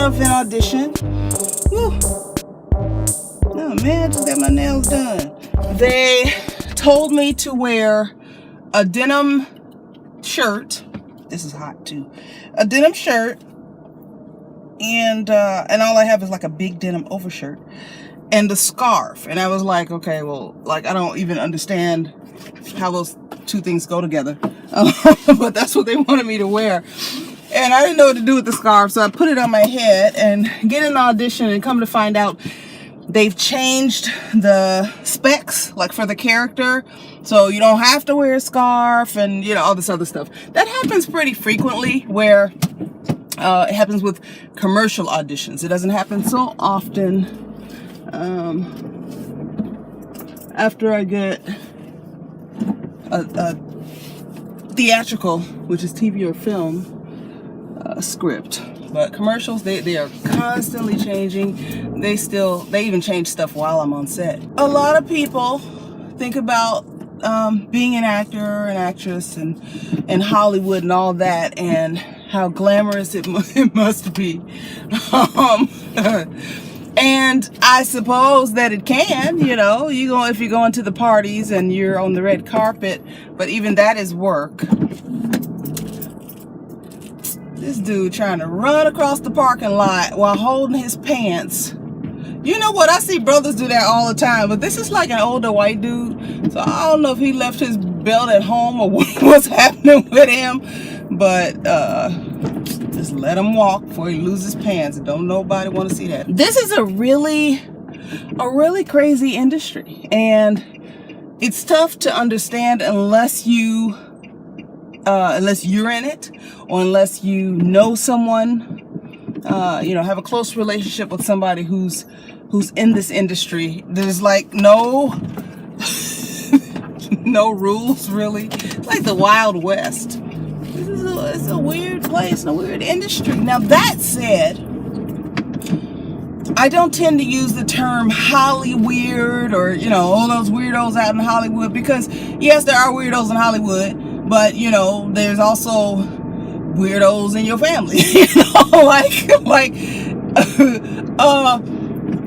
of an audition. Woo. Oh man, just got my nails done. They told me to wear a denim shirt. This is hot too. A denim shirt, and all I have is like a big denim overshirt and a scarf. And I was like, okay, well, like I don't even understand how those two things go together, but that's what they wanted me to wear. And I didn't know what to do with the scarf, so I put it on my head and get an audition, and come to find out they've changed the specs, like for the character, so you don't have to wear a scarf and, you know, all this other stuff. That happens pretty frequently, where it happens with commercial auditions. It doesn't happen so often. After I get a theatrical, which is TV or film, script. But commercials, they are constantly changing. They even change stuff while I'm on set. A lot of people think about being an actor and actress and Hollywood and all that, and how glamorous it must be. And I suppose that it can, you know, if you go into the parties and you're on the red carpet, but even that is work. This dude trying to run across the parking lot while holding his pants. You know what? I see brothers do that all the time, but this is like an older white dude. So I don't know if he left his belt at home or what's happening with him, but just let him walk before he loses pants. Don't nobody want to see that. This is a really crazy industry, and it's tough to understand unless you're in it, or unless you know someone, have a close relationship with somebody who's in this industry. There's like no rules, really. It's like the Wild West. It's a weird place and a weird industry. Now that said, I don't tend to use the term Hollyweird, or all those weirdos out in Hollywood, because yes, there are weirdos in Hollywood, but there's also weirdos in your family.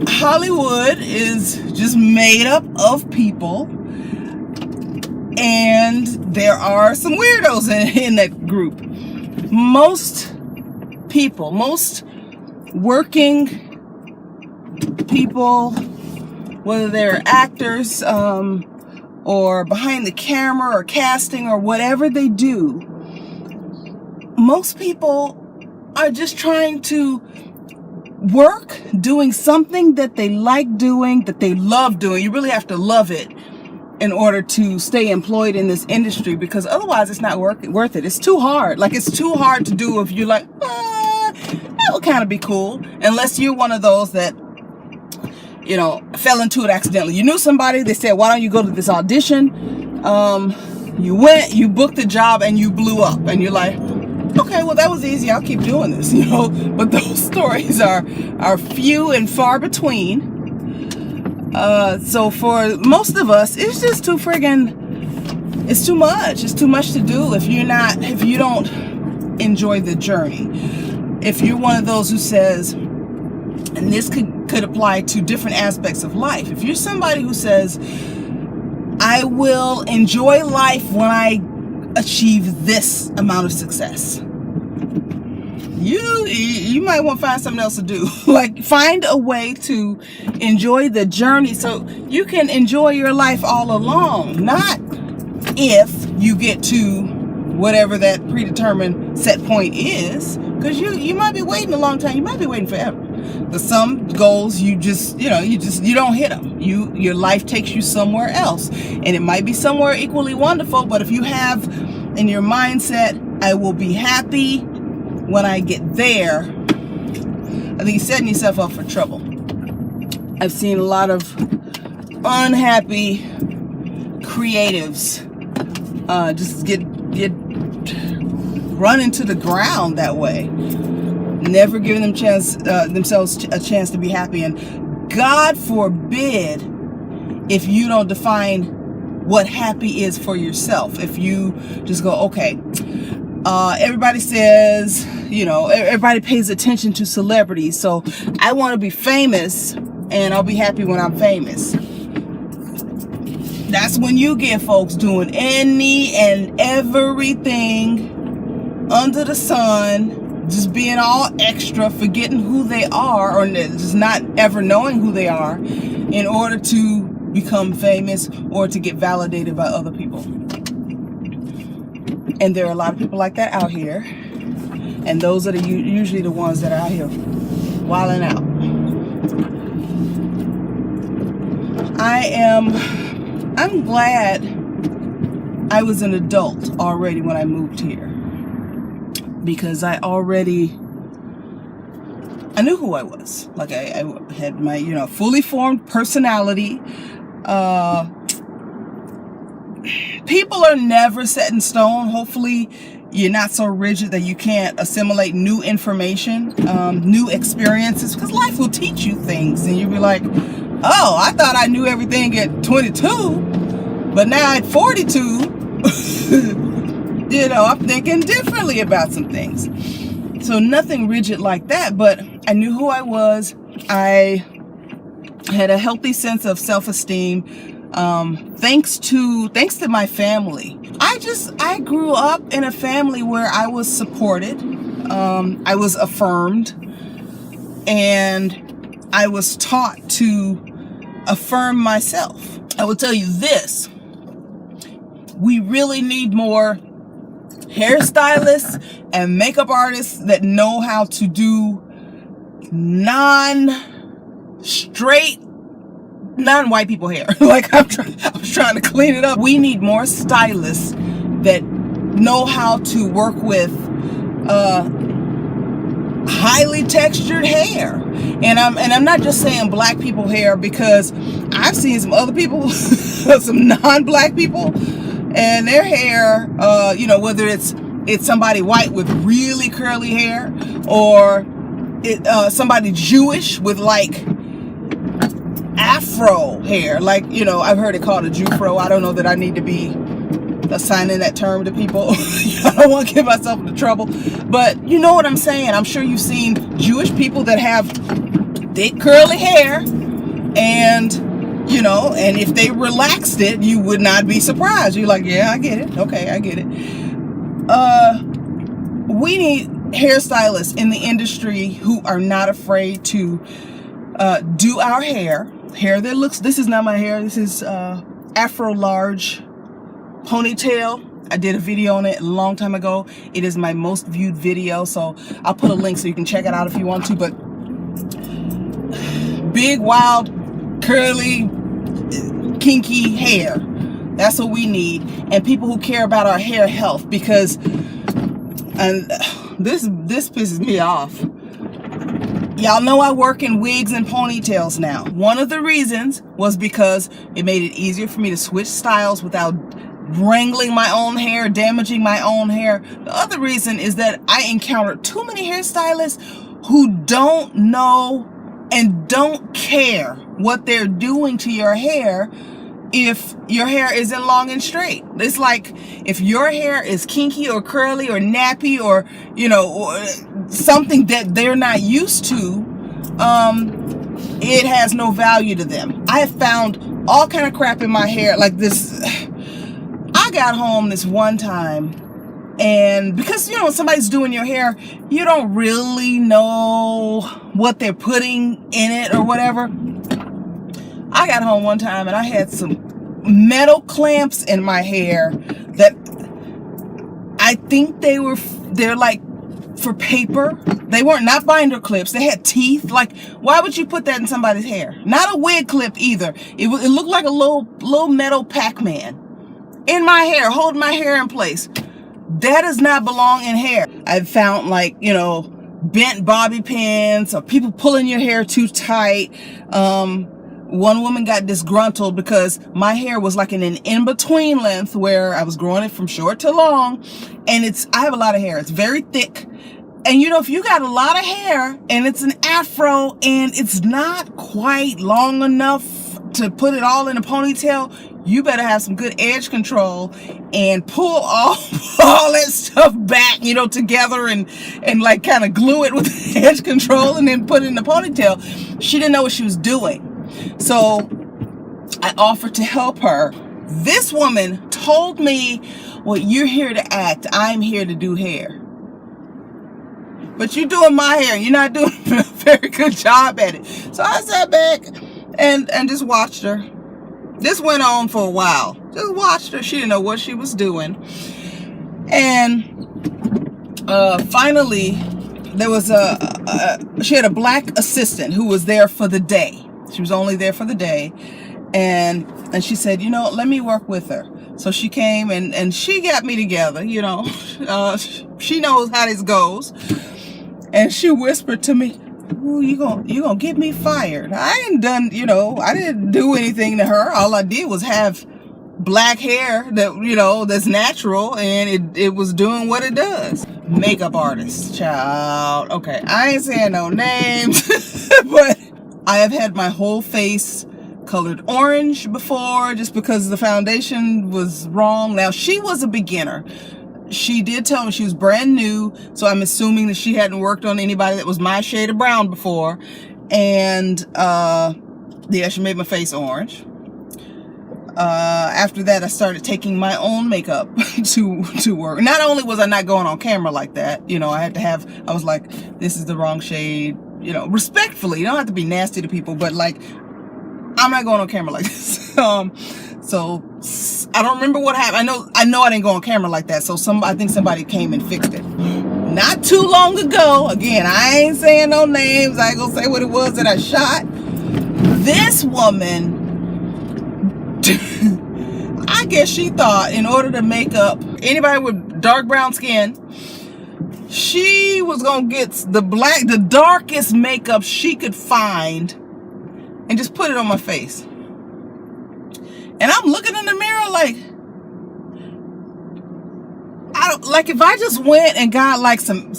Hollywood is just made up of people, and there are some weirdos in that group. Most people, most working people, whether they're actors or behind the camera or casting or whatever they do, most people are just trying to work doing something that they like doing, that they love doing. You really have to love it in order to stay employed in this industry, because otherwise it's not worth it. It's too hard. Like, it's too hard to do if you're like, that would kind of be cool. Unless you're one of those that, fell into it accidentally. You knew somebody, they said, why don't you go to this audition? You went, you booked the job, and you blew up. And you're like, okay, well, that was easy. I'll keep doing this, But those stories are few and far between. So for most of us, it's just it's too much. It's too much to do if you don't enjoy the journey. If you're one of those who says, and this could apply to different aspects of life. If you're somebody who says, I will enjoy life when I achieve this amount of success, you might want to find something else to do. Like, find a way to enjoy the journey so you can enjoy your life all along, not if you get to whatever that predetermined set point is, because you might be waiting a long time. You might be waiting forever. Some goals you don't hit them. Your life takes you somewhere else, and it might be somewhere equally wonderful, but if you have in your mindset, I will be happy when I get there, I think you're setting yourself up for trouble. I've seen a lot of unhappy creatives just get run into the ground that way, never giving themselves a chance to be happy. And God forbid if you don't define what happy is for yourself. If you just go, okay, Everybody says, you know, everybody pays attention to celebrities. So I want to be famous, and I'll be happy when I'm famous. That's when you get folks doing any and everything under the sun, just being all extra, forgetting who they are, or just not ever knowing who they are, in order to become famous or to get validated by other people. And there are a lot of people like that out here, and those are usually the ones that are out here wilding out. I'm glad I was an adult already when I moved here, because I knew who I was. Like I had my, you know, fully formed personality. People are never set in stone. Hopefully you're not so rigid that you can't assimilate new information, new experiences, because life will teach you things, and you'll be like, oh, I thought I knew everything at 22, but now at 42, you know, I'm thinking differently about some things. So nothing rigid like that, but I knew who I was. I had a healthy sense of self-esteem, thanks to my family. I grew up in a family where I was supported, I was affirmed, and I was taught to affirm myself. I will tell you this: we really need more hairstylists and makeup artists that know how to do non-white people hair. Like I was trying to clean it up. We need more stylists that know how to work with highly textured hair. And I'm not just saying black people hair, because I've seen some other people, some non-black people, and their hair, you know, whether it's somebody white with really curly hair, or somebody Jewish with like afro hair, like, you know, I've heard it called a Jewfro. I don't know that I need to be assigning that term to people. I don't want to get myself into trouble, but you know what I'm saying. I'm sure you've seen Jewish people that have thick curly hair, and you know, and if they relaxed it, you would not be surprised. You're like, yeah, I get it. Okay, I get it. We need hairstylists in the industry who are not afraid to do our hair that looks, this is not my hair, this is Afro large ponytail. I did a video on it a long time ago. It is my most viewed video, so I'll put a link so you can check it out if you want to. But big, wild, curly, kinky hair, that's what we need. And people who care about our hair health, because this pisses me off. Y'all know I work in wigs and ponytails now. One of the reasons was because it made it easier for me to switch styles without wrangling my own hair, damaging my own hair. The other reason is that I encountered too many hairstylists who don't know and don't care what they're doing to your hair if your hair isn't long and straight. It's like, if your hair is kinky or curly or nappy, or, you know, or something that they're not used to, it has no value to them. I have found all kind of crap in my hair like this. I got home this one time, and because, you know, when somebody's doing your hair, you don't really know what they're putting in it or whatever. I got home one time and I had some metal clamps in my hair that I think they're like for paper. They weren't, not binder clips. They had teeth. Like, why would you put that in somebody's hair? Not a wig clip either. It looked like a little metal Pac-Man in my hair, holding my hair in place. That does not belong in hair. I've found, like, you know, bent bobby pins, or people pulling your hair too tight. One woman got disgruntled because my hair was like in an in-between length where I was growing it from short to long. And I have a lot of hair. It's very thick. And, you know, if you got a lot of hair and it's an afro and it's not quite long enough to put it all in a ponytail, you better have some good edge control and pull all that stuff back, you know, together and like kind of glue it with edge control and then put it in the ponytail. She didn't know what she was doing. So I offered to help her. This woman told me, well, you're here to act. I'm here to do hair. But you're doing my hair. You're not doing a very good job at it. So I sat back and just watched her. This went on for a while. Just watched her. She didn't know what she was doing. And finally, there was she had a black assistant who was there for the day. She was only there for the day. And she said, you know, let me work with her. So she came and she got me together, you know. She knows how this goes. And she whispered to me, ooh, you gonna get me fired. I didn't do anything to her. All I did was have black hair that, you know, that's natural, and it was doing what it does. Makeup artist, child. Okay, I ain't saying no names, but I have had my whole face colored orange before just because the foundation was wrong. Now, she was a beginner. She did tell me she was brand new, so I'm assuming that she hadn't worked on anybody that was my shade of brown before. And yeah, she made my face orange. After that, I started taking my own makeup to work. Not only was I not going on camera like that, you know, I was like, this is the wrong shade, you know, respectfully. You don't have to be nasty to people, but like, I'm not going on camera like this. So I don't remember what happened. I know I didn't go on camera like that. So I think somebody came and fixed it. Not too long ago. Again, I ain't saying no names. I ain't gonna say what it was that I shot. This woman, I guess she thought in order to make up anybody with dark brown skin, she was gonna get the darkest makeup she could find and just put it on my face. And I'm looking in the mirror like, if I just went and got like some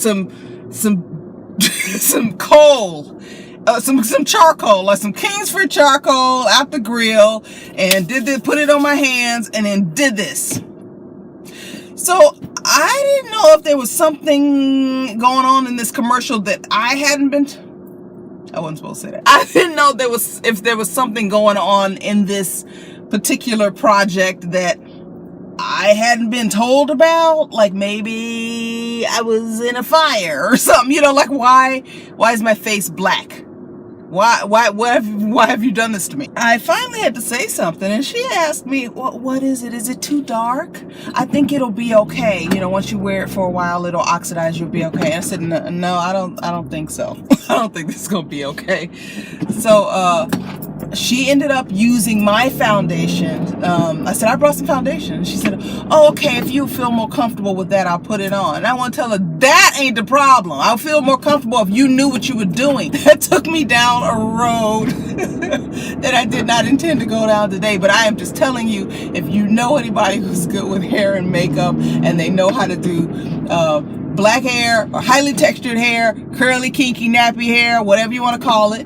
coal, some charcoal, like some Kingsford charcoal out the grill, and put it on my hands, and then did this. So I didn't know if there was something going on in this commercial that I hadn't been. I wasn't supposed to say that. I didn't know if there was something going on in this particular project that I hadn't been told about. Like maybe I was in a fire or something, you know, like why is my face black? Why have you done this to me? I finally had to say something, and she asked me, what is it? Is it too dark? I think it'll be okay. You know, once you wear it for a while, it'll oxidize, you'll be okay. And I said, no, I don't think so. I don't think this is gonna be okay. So she ended up using my foundation. I said, I brought some foundation. And she said, oh, okay, if you feel more comfortable with that, I'll put it on. And I want to tell her, that ain't the problem. I'll feel more comfortable if you knew what you were doing. That took me down a road that I did not intend to go down today. But I am just telling you, if you know anybody who's good with hair and makeup, and they know how to do black hair or highly textured hair, curly, kinky, nappy hair, whatever you want to call it,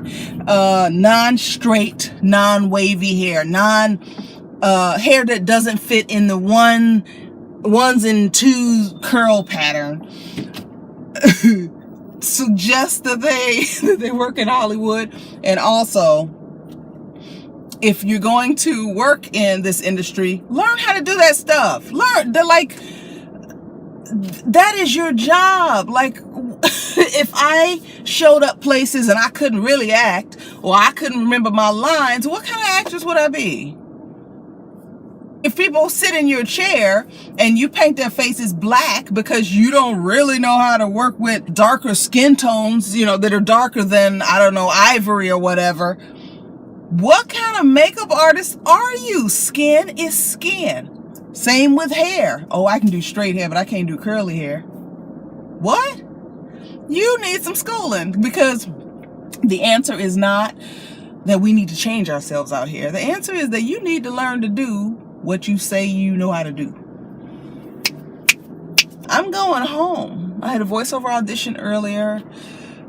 non-straight, non-wavy hair, hair that doesn't fit in the ones and twos curl pattern, suggest that they work in Hollywood. And also, if you're going to work in this industry, learn how to do that stuff. That is your job. Like, if I showed up places and I couldn't really act, or I couldn't remember my lines, what kind of actress would I be? If people sit in your chair and you paint their faces black because you don't really know how to work with darker skin tones, you know, that are darker than, I don't know, ivory or whatever, what kind of makeup artist are you? Skin is skin. Same with hair. Oh, I can do straight hair, but I can't do curly hair. What? You need some schooling, because the answer is not that we need to change ourselves out here. The answer is that you need to learn to do what you say you know how to do. I'm going home. I had a voiceover audition earlier.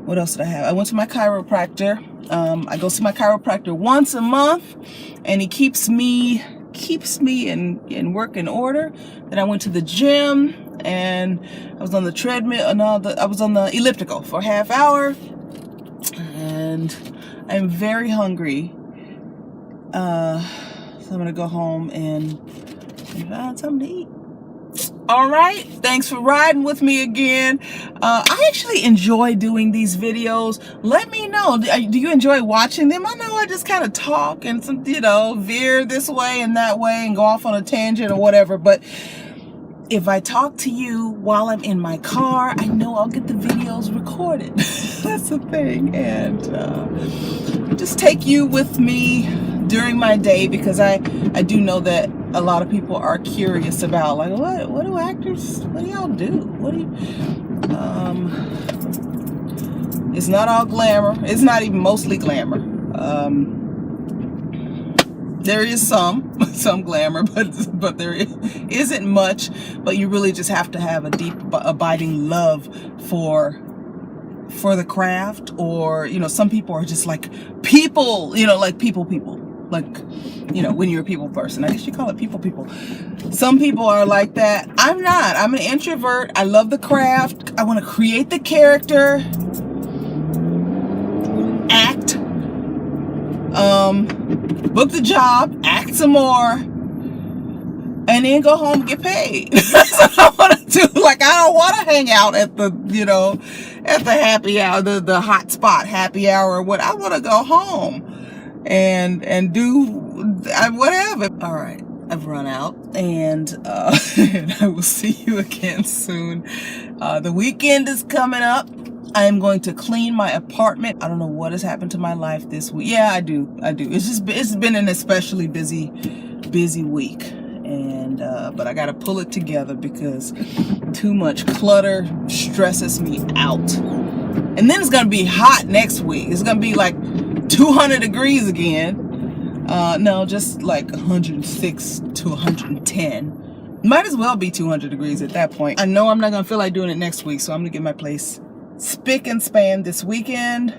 What else did I have? I went to my chiropractor. I go to my chiropractor once a month, and he keeps me keeps me in working order. Then I went to the gym and I was on the treadmill, I was on the elliptical for a half hour, and I'm very hungry. So I'm gonna go home and find something to eat. All right, thanks for riding with me again. I actually enjoy doing these videos. Let me know, do you enjoy watching them? I know I just kind of talk and some, veer this way and that way and go off on a tangent or whatever, but if I talk to you while I'm in my car, I know I'll get the videos recorded. That's the thing. And just take you with me during my day, because I do know that a lot of people are curious about, like, what do actors, what do y'all do? What do you, it's not all glamour. It's not even mostly glamour. There is some glamour, but there isn't much. But you really just have to have a deep, abiding love for the craft, or some people are just like people, like people, like when you're a people person. I guess you call it people. Some people are like that. I'm not. I'm an introvert. I love the craft. I want to create the character, act, book the job, act some more, and then go home and get paid. That's what I want to do. Like, I don't want to hang out at the, at the happy hour, the hot spot happy hour or what. I want to go home and do whatever. All right, I've run out, and and I will see you again soon. The weekend is coming up. I am going to clean my apartment. I don't know what has happened to my life this week. Yeah, I do. It's been an especially busy week, and but I got to pull it together because too much clutter stresses me out. And then it's gonna be hot next week. It's gonna be like 200 degrees again. No, just like 106 to 110. Might as well be 200 degrees at that point. I know I'm not gonna feel like doing it next week, so I'm gonna get my place spick and span this weekend.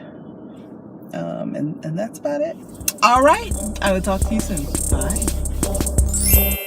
And that's about it. All right, I will talk to you soon. Bye.